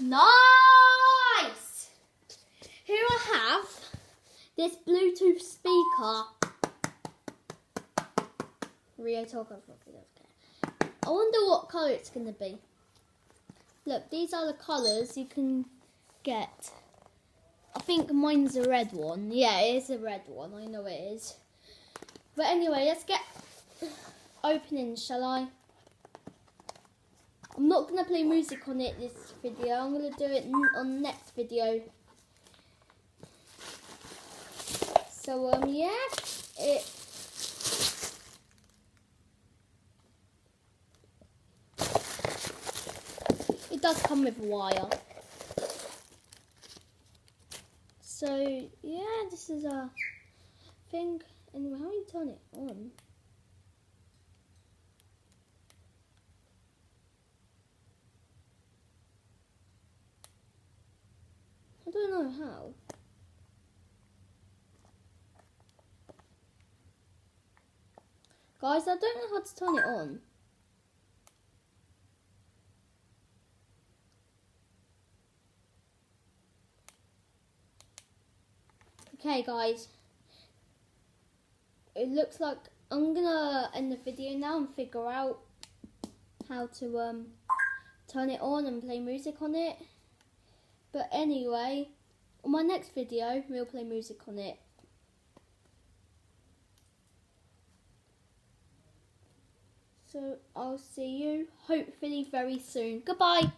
Nice! Here I have this Bluetooth speaker. Rio talk over. I wonder what colour it's going to be. Look, these are the colours you can get. I think mine's a red one. Yeah, it is a red one. I know it is. But anyway, let's get opening, shall I? I'm not going to play music on it this video. I'm going to do it on the next video. So, yeah. It does come with a wire. So, yeah, this is a thing. Anyway, how do you turn it on? I don't know how. Guys, I don't know how to turn it on. Okay, guys. It looks like I'm gonna end the video now and figure out how to turn it on and play music on it. But anyway, on my next video, we'll play music on it. So I'll see you hopefully very soon. Goodbye.